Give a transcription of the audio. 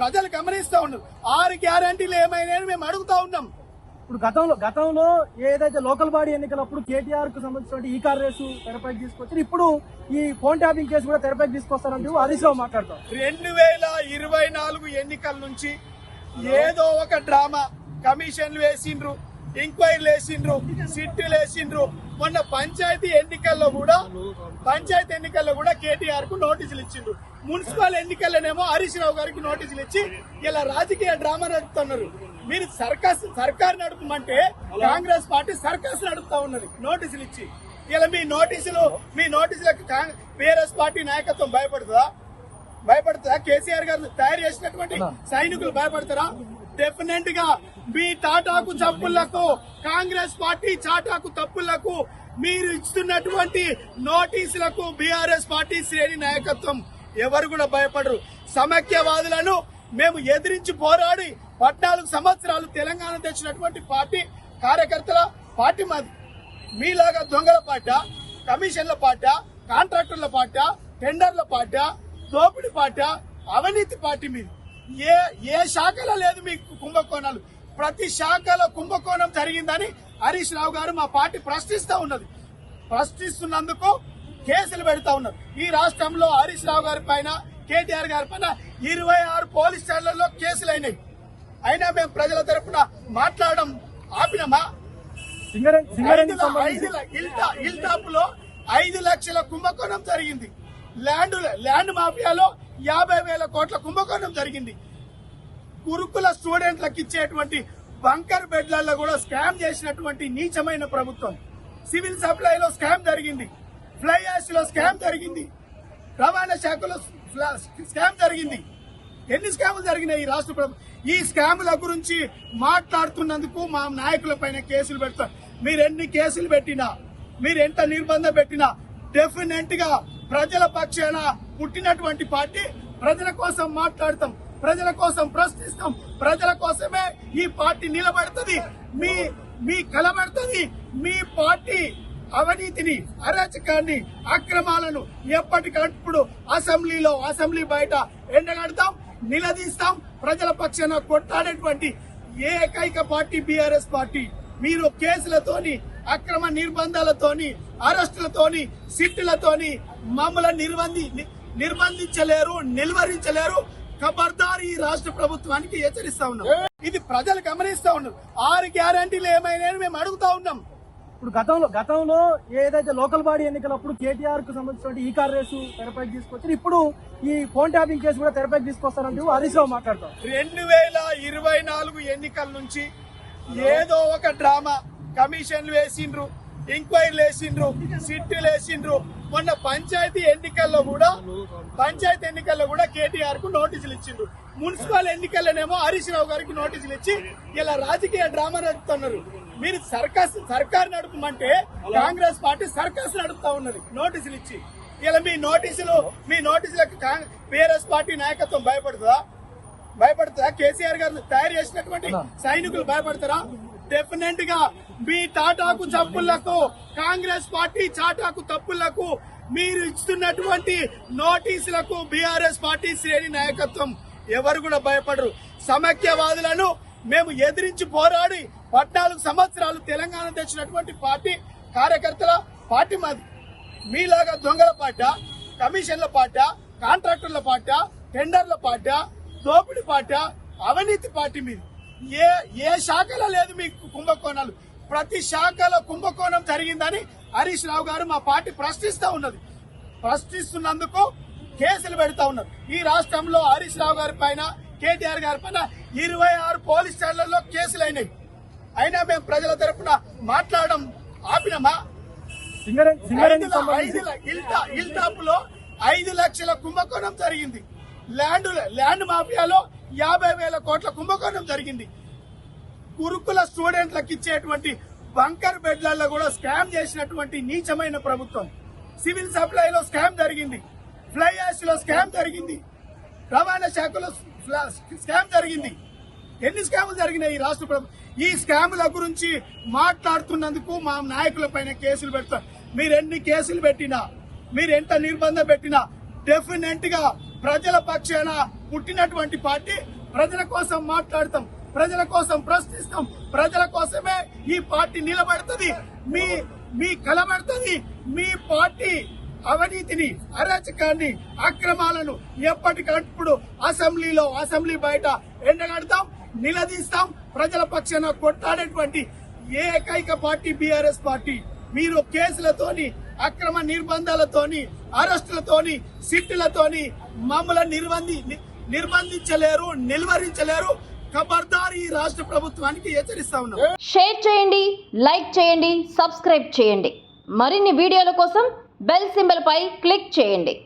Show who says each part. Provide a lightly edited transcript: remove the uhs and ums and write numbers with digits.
Speaker 1: ప్రజలు గమనిస్తా ఉన్నారు. 6 గ్యారంటీలు ఏమైనా మేము అడుగుతా ఉన్నాం.
Speaker 2: ఇప్పుడు గతంలో ఏదైతే లోకల్ బాడీ ఎన్నికలప్పుడు కేటీఆర్ కు సంబంధించిన ఈ కార్ రేసు తెరపైకి తీసుకొచ్చారు. ఇప్పుడు ఈ ఫోన్ ట్యాపింగ్ కేసు కూడా తెరపైకి తీసుకొస్తారంటూ హరీష్ రావు మాట్లాడతారు.
Speaker 1: 2024 ఎన్నికల నుంచి ఏదో ఒక డ్రామా, కమిషన్లు వేసిండ్రు, ఎంక్వైరీలు వేసిండ్రు, సిట్టులు వేసిండ్రు. మొన్న పంచాయతీ ఎన్నికల్లో కూడా కేటీఆర్ కు నోటీసులు ఇచ్చిండ్రు. మున్సిపల్ ఎన్నికల్లోనేమో హరీష్ రావు గారికి నోటీసులు ఇచ్చి ఇలా రాజకీయ డ్రామా నడుపుతున్నారు. మీరు సర్కార్ నడుపుమంటే కాంగ్రెస్ పార్టీ సర్కస్ నడుపుతా ఉన్నది నోటీసులు ఇచ్చి. ఇలా మీ నోటీసులకు బీఆర్ఎస్ పార్టీ నాయకత్వం భయపడుతుందా? కేసీఆర్ గారు తయారు చేసినటువంటి సైనికులు భయపడతారా? డెఫినెట్ గా మీ తాటాకు తప్పులకు, కాంగ్రెస్ పార్టీ చాటాకు తప్పులకు, మీరు ఇస్తున్నటువంటి నోటీసులకు బీఆర్ఎస్ పార్టీ శ్రేణి నాయకత్వం ఎవరు కూడా భయపడరు. సమైక్యవాదులను మేము ఎదిరించి పోరాడి 14 సంవత్సరాలు తెలంగాణ తెచ్చినటువంటి పార్టీ కార్యకర్తల పార్టీ మాది. మీలాగా దొంగల పాట, కమిషన్ల పాట, కాంట్రాక్టర్ల పాట, టెండర్ల పాట, దోపిడి పాట, అవినీతి పార్టీ మీది. ఏ శాఖలో లేదు మీకు కుంభకోణాలు. ప్రతి శాఖలో కుంభకోణం జరిగిందని హరీష్ రావు గారు మా పార్టీ ప్రశ్నిస్తున్నందుకు కేసులు పెడతా ఉన్నారు. ఈ రాష్ట్రంలో హరీష్ రావు గారి పైన, కేటీఆర్ గారి పైన 26 పోలీస్ స్టేషన్లలో కేసులు అయినాయి. అయినా మేము ప్రజల తరఫున మాట్లాడడం ఆపినమా? ఇల్టాప్ లో 5 లక్షల కుంభకోణం జరిగింది. ల్యాండ్ మాఫియాలో 50,000 కోట్ల కుంభకోణం జరిగింది. గురుకుల స్టూడెంట్లకు ఇచ్చేటువంటి బంకర్ బెడ్లలో కూడా స్కామ్ చేసినటువంటి నీచమైన ప్రభుత్వం. సివిల్ సప్లైలో స్కామ్ జరిగింది, ఫ్లై యాష్ లో స్కామ్ జరిగింది, రవాణా శాఖలో స్కామ్ జరిగింది. ఎన్ని స్కాములు జరిగినాయి ఈ రాష్ట్ర ప్రభుత్వం? ఈ స్కాముల గురించి మాట్లాడుతున్నందుకు మా నాయకుల పైన కేసులు పెడతారు. మీరు ఎన్ని కేసులు పెట్టినా, మీరు ఎంత నిర్బంధం పెట్టినా డెఫినెట్ గా ప్రజల పక్షాన పుట్టినటువంటి పార్టీ, ప్రజల కోసం మాట్లాడతాం, ప్రజల కోసం ప్రశ్నిస్తాం, ప్రజల కోసమే ఈ పార్టీ నిలబడుతుంది, మీ కలబడుతుంది. మీ పార్టీ అవినీతిని, అరాచకాన్ని, అక్రమాలను ఎప్పటికప్పుడు అసెంబ్లీ బయట ఎండగడతాం, నిలదీస్తాం. ప్రజల పక్షాన కొట్టాడేటువంటి ఏకైక పార్టీ బీఆర్ఎస్ పార్టీ. మీరు కేసులతోని, అక్రమ నిర్బంధాలతోని, అరెస్టులతోని, సిట్టులతోని మమ్మల్ని నిర్బంధించలేరు, నిలువరించలేరు. ఖబర్దార్ ఈ రాష్ట్ర ప్రభుత్వానికి హెచ్చరిస్తా ఉన్నాం. ఇది ప్రజలు గమనిస్తా ఉన్నారు. 6 గ్యారంటీలు ఏమైనా మేము అడుగుతా ఉన్నాం.
Speaker 2: ఇప్పుడు గతంలో ఏదైతే లోకల్ బాడీ ఎన్నికలప్పుడు కేటీఆర్ కు సంబంధించిన ఈ కార్ రేసు తెరపైకి తీసుకొచ్చారు. ఇప్పుడు ఈ ఫోన్ ట్యాపింగ్ కేసు కూడా తెరపైకి తీసుకొస్తారంటూ హరీష్ రావు మాట్లాడతారు.
Speaker 1: 2024 ఎన్నికల నుంచి ఏదో ఒక డ్రామా, కమిషన్లు వేసిండ్రు, ఎంక్వైరీలు వేసిండ్రు, సిట్టులు వేసిండ్రు. మొన్న పంచాయతీ ఎన్నికల్లో కూడా కేటీఆర్ కు నోటీసులు ఇచ్చిండ్రు. మున్సిపల్ ఎన్నికల్లోనేమో హరీష్ రావు గారికి నోటీసులు ఇచ్చి ఇలా రాజకీయ డ్రామా నడుపుతున్నారు. మీరు సర్కార్ నడుపుమంటే కాంగ్రెస్ పార్టీ సర్కస్ నడుపుతా ఉన్నది నోటీసులు ఇచ్చి. ఇలా మీ నోటీసులకు బీఆర్ఎస్ పార్టీ నాయకత్వం భయపడుతుందా? కేసీఆర్ గారు తయారు చేసినటువంటి సైనికులు భయపడతారా? డెఫినెట్ గా మీ తాటాకు తప్పులకు, కాంగ్రెస్ పార్టీ చాటాకు తప్పులకు, మీరు ఇస్తున్నటువంటి నోటీసులకు బీఆర్ఎస్ పార్టీ శ్రేణి నాయకత్వం ఎవరు కూడా భయపడరు. సమైక్యవాదులను మేము ఎదిరించి పోరాడి 14 సంవత్సరాలు తెలంగాణ తెచ్చినటువంటి పార్టీ కార్యకర్తల పార్టీ మాది. మీలాగా దొంగల పాట, కమిషన్ల పాట, కాంట్రాక్టర్ల పాట, టెండర్ల పాట, దోపిడి పాట, అవినీతి పార్టీ మీది. ఏ శాఖలో లేదు మీకు కుంభకోణాలు. ప్రతి శాఖలో కుంభకోణం జరిగిందని హరీష్ రావు గారు మా పార్టీ ప్రశ్నిస్తున్నందుకు కేసులు పెడతా ఉన్నారు. ఈ రాష్ట్రంలో హరీష్ రావు గారి పైన, కేటీఆర్ గారి పైన 26 పోలీస్ స్టేషన్లలో కేసులు అయినాయి. అయినా మేము ప్రజల తరఫున మాట్లాడడం ఆపినమా? ఇల్టాప్ లో 5 లక్షల కుంభకోణం జరిగింది. ల్యాండ్ మాఫియాలో 50,000 కోట్ల కుంభకోణం జరిగింది. గురుకుల స్టూడెంట్లకు ఇచ్చేటువంటి బంకర్ బెడ్లలో కూడా స్కామ్ చేసినటువంటి నీచమైన ప్రభుత్వం. సివిల్ సప్లైలో స్కామ్ జరిగింది, ఫ్లై యాష్ లో స్కామ్ జరిగింది, రవాణా శాఖలో స్కామ్ జరిగింది. ఎన్ని స్కాములు జరిగినాయి ఈ రాష్ట్ర ప్రభుత్వం? ఈ స్కాముల గురించి మాట్లాడుతున్నందుకు మా నాయకుల పైన కేసులు పెడతారు. మీరు ఎన్ని కేసులు పెట్టినా, మీరు ఎంత నిర్బంధం పెట్టినా డెఫినెట్ గా ప్రజల పక్షాన పుట్టినటువంటి పార్టీ. ప్రజల కోసం మాట్లాడతాం, ప్రజల కోసం ప్రశ్నిస్తాం, ప్రజల కోసమే ఈ పార్టీ నిలబడుతుంది, మీ కలబడుతుంది. మీ పార్టీ అవినీతిని, అరాచకాన్ని, అక్రమాలను ఎప్పటికప్పుడు అసెంబ్లీ బయట ఎండగడతాం, నిలదీస్తాం. ప్రజల పక్షాన కొట్లాడేటువంటి ఏకైక పార్టీ బీఆర్ఎస్ పార్టీ. మీరు కేసులతోని, అక్రమ నిర్బంధాలతోని, అరెస్టులతోని, సిట్టులతోని మమ్మల్ని నిర్బంధించలేరు, నిలువరించలేరు. ఖబర్దార్ ఈ రాష్ట్ర ప్రభుత్వానికి హెచ్చరిస్తా ఉన్నాం.
Speaker 3: షేర్ చేయండి, లైక్ చేయండి, సబ్స్క్రైబ్ చేయండి. మరిన్ని వీడియోల కోసం బెల్ సింబల్ పై క్లిక్ చేయండి.